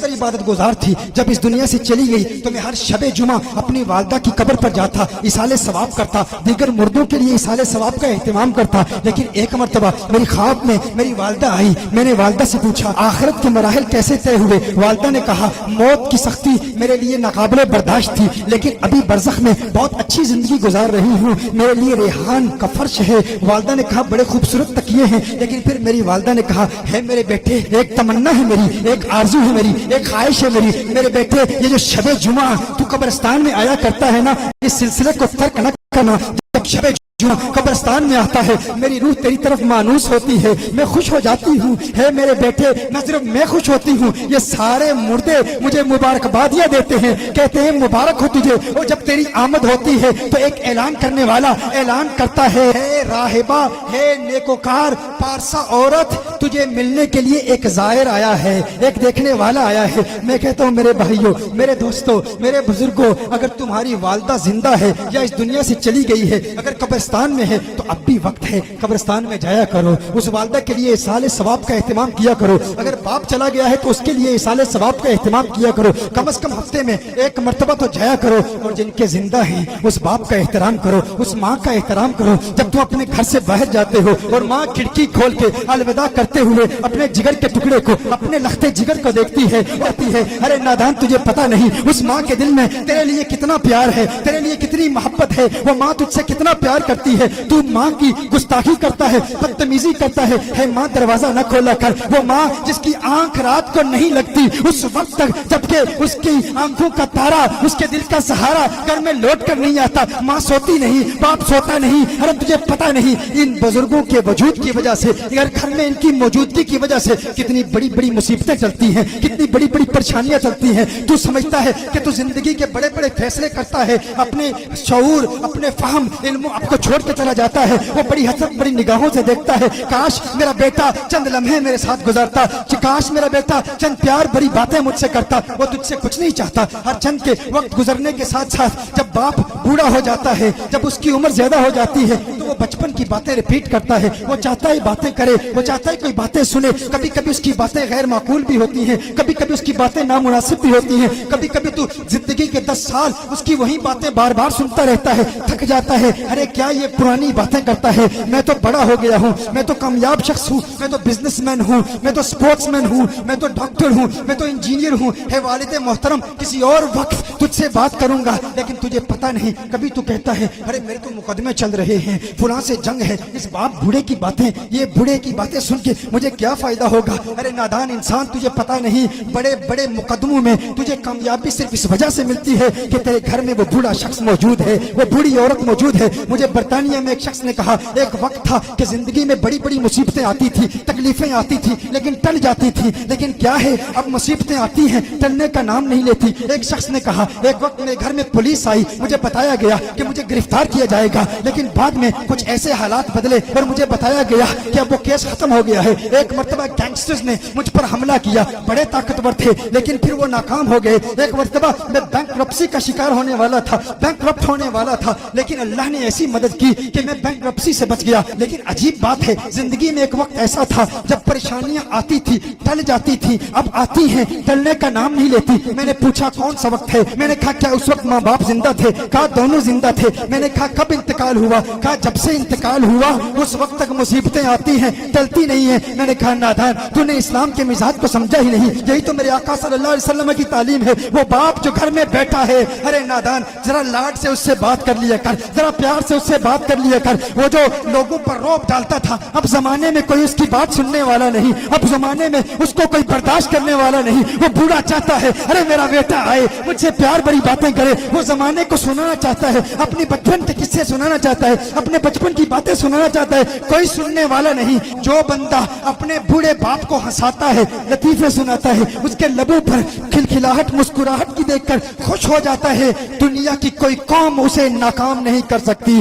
قدر عبادت گزار تھی، جب اس دنیا سے چلی گئی تو میں ہر شب جمعہ اپنی والدہ کی قبر پر جاتا، ایصال ثواب کرتا، دیگر مردوں کے لیے ایصال ثواب کا اہتمام کرتا۔ لیکن ایک مرتبہ میری خواب میں میری والدہ آئی، میں نے والدہ سے پوچھا آخرت کے مراحل کیسے طے ہوئے؟ والدہ نے کہا موت کی سختی میرے لیے ناقابل برداشت تھی، لیکن ابھی برزخ میں بہت اچھی زندگی گزار رہی ہوں، میرے لیے ریحان کا فرش ہے۔ والدہ نے کہا بڑے خوبصورت تکیے ہیں، لیکن پھر میری والدہ نے کہا ہے میرے بیٹے، ایک تمنا ہے میری، ایک آرزو ہے میری، ایک خواہش ہے میری، میرے بیٹے یہ جو شب جمعہ تو قبرستان میں آیا کرتا ہے نا، اس سلسلے کو ترک نہ کرنا۔ جب شب قبرستان میں آتا ہے میری روح تیری طرف مانوس ہوتی ہے، میں خوش ہو جاتی ہوں، ہے میرے بیٹے نہ صرف میں خوش ہوتی ہوں، یہ سارے مردے مجھے مبارکبادیاں دیتے ہیں، کہتے ہیں مبارک ہو تجھے۔ اور جب تیری آمد ہوتی ہے تو ایک اعلان کرنے والا اعلان کرتا ہے راہبہ، ہے نیکوکار پارسا عورت، تجھے ملنے کے لیے ایک زائر آیا ہے، ایک دیکھنے والا آیا ہے۔ میں کہتا ہوں میرے بھائیوں، میرے دوستوں، میرے بزرگوں، اگر تمہاری والدہ زندہ ہے یا اس دنیا سے چلی گئی ہے، اگر قبرستان میں ہے تو اب بھی وقت ہے، قبرستان میں جایا کرو، اس والدہ کے لیے ایصال ثواب کا اہتمام کیا کرو۔ اگر باپ چلا گیا ہے تو اس کے لیے ایصال ثواب کا اہتمام کیا کرو، کم از کم ہفتے میں ایک مرتبہ تو جایا کرو۔ اور جن کے زندہ ہیں اس باپ کا احترام کرو، اس ماں کا احترام کرو۔ جب تم اپنے گھر سے باہر جاتے ہو اور ماں کھڑکی کھول کے الوداع کرتے ہوئے اپنے جگر کے ٹکڑے کو، اپنے لختے جگر کو دیکھتی ہے، کہتی ہے ارے نادان تجھے پتہ نہیں اس ماں کے دل میں تیرے لیے کتنا پیار ہے، تیرے لیے کتنی محبت ہے، وہ ماں تجھ سے کتنا پیار کرتی ہے، تو ماں کی گستاخی کرتا ہے، بدتمیزی کرتا ہے ماں دروازہ نہ کھولا کر۔ وہ ماں جس کی آنکھ رات کو نہیں لگتی اس وقت تک جبکہ اس کی آنکھوں کا تارا، اس کے دل کا سہارا گھر میں لوٹ کر نہیں آتا، ماں سوتی نہیں، باپ سوتا نہیں۔ ارے تجھے پتہ نہیں ان بزرگوں کے وجود کی وجہ سے، گھر میں ان کی موجودگی کی وجہ سے کتنی بڑی بڑی مصیبتیں چلتی ہیں، کتنی بڑی بڑی پریشانیاں چلتی ہیں۔ تو سمجھتا ہے کہ تو زندگی کے بڑے بڑے فیصلے کرتا ہے، اپنے شعور، اپنے فہم، علم آپ کو چھوڑ کے چلا جاتا ہے۔ وہ بڑی حسرت بڑی نگاہوں سے دیکھتا ہے کاش میرا بیٹا چند لمحے میرے ساتھ گزارتا، کاش میرا بیٹا چند پیار بڑی باتیں مجھ سے کرتا۔ وہ تجھ سے کچھ نہیں چاہتا۔ ہر چند کے وقت گزرنے کے ساتھ ساتھ جب باپ بوڑھا ہو جاتا ہے، جب اس کی عمر زیادہ ہو جاتی ہے تو وہ بچپن کی باتیں ریپیٹ کرتا ہے، وہ چاہتا ہے باتیں کرے، وہ چاہتا ہے کوئی باتیں سنے۔ کبھی کبھی اس کی باتیں غیر معقول بھی ہوتی ہیں، کبھی کبھی اس کی باتیں نامناسب بھی ہوتی ہیں، کبھی کبھی تو زندگی کے 10 سال اس کی وہی باتیں بار بار سنتا رہتا ہے، تھک جاتا ہے۔ ارے کیا یہ پرانی باتیں کرتا ہے، میں تو بڑا ہو گیا ہوں، میں تو کامیاب شخص ہوں، میں تو بزنس مین ہوں، میں تو سپورٹس مین ہوں، میں تو ڈاکٹر ہوں، میں تو انجینئر ہوں۔ ہے والد محترم کسی اور وقت تجھ سے بات کروں گا، لیکن تجھے پتہ نہیں۔ کبھی تو کہتا ہے ارے میرے تو مقدمے چل رہے ہیں، فلاں سے جنگ ہے، اس باپ بوڑھے کی باتیں، یہ بوڑھے کی باتیں سن کے مجھے کیا فائدہ ہوگا۔ ارے نادان انسان تجھے پتہ نہیں بڑے بڑے مقدموں میں تجھے کامیابی صرف اس وجہ سے ملتی ہے کہ تیرے گھر میں وہ بوڑھا شخص موجود ہے، وہ بوڑھی عورت موجود ہے۔ مجھے برطانیہ میں ایک شخص نے کہا ایک وقت تھا کہ زندگی میں بڑی بڑی مصیبتیں آتی تھی، تکلیفیں آتی تھی، لیکن ٹل جاتی تھی، لیکن کیا ہے اب مصیبتیں آتی ہیں ٹلنے کا نام نہیں لیتی۔ ایک شخص نے کہا ایک وقت میرے گھر میں پولیس آئی، مجھے بتایا گیا کہ مجھے گرفتار کیا جائے گا، لیکن بعد میں کچھ ایسے حالات بدلے اور مجھے بتایا گیا کہ اب وہ کیس ختم ہو گیا ہے۔ ایک مرتبہ گینگسٹرز نے مجھ پر حملہ کیا، بڑے طاقتور تھے لیکن پھر وہ ناکام ہو گئے۔ ایک مرتبہ میں بینکرپسی کا شکار ہونے والا تھا، بینکرپٹ ہونے والا تھا، لیکن اللہ نے ایسی مدد کی کہ میں بینکرپسی سے بچ گیا۔ لیکن عجیب بات ہے زندگی میں ایک وقت ایسا تھا جب پریشانیاں آتی تھی ٹل جاتی تھی، اب آتی ہیں ٹلنے کا نام نہیں لیتی۔ میں نے پوچھا کون سا وقت ہے؟ میں نے کہا کیا اس وقت ماں باپ زندہ تھے؟ کہا دونوں زندہ تھے۔ میں نے کہا کب انتقال ہوا؟ کہا جب سے انتقال ہوا اس وقت تک مصیبتیں آتی ہیں ٹلتی نہیں ہیں۔ میں نے کہا نادان تو نے اسلام کے مزاج کو سمجھا ہی نہیں، یہی تو میرے آقا صلی اللہ علیہ وسلم کی تعلیم ہے۔ وہ باپ جو گھر میں بیٹھا ہے، ارے نادان ذرا لاڈ سے اس سے بات کر لیا کر، ذرا پیار سے اس سے بات کر لیا کر۔ وہ جو لوگوں پر روب ڈالتا تھا اب زمانے میں کوئی اس کی بات سننے والا نہیں، اب زمانے میں اس کو کوئی برداشت کرنے والا نہیں۔ وہ بوڑھا چاہتا ہے ارے میرا بیٹا آئے مجھ سے پیار بڑی باتیں کرے، وہ زمانے کو سنانا چاہتا ہے، اپنی بچپن کے قصے سنانا چاہتا ہے، اپنے بچپن کی باتیں سنانا چاہتا ہے، کوئی سننے والا نہیں۔ جو بندہ اپنے بوڑھے باپ کو ہنساتا ہے، لطیفے سناتا ہے، اس کے لبوں پر کھلکھلاہٹ مسکراہٹ کی دیکھ کر خوش ہو جاتا ہے، دنیا کی کوئی قوم اسے ناکام نہیں کر سکتی،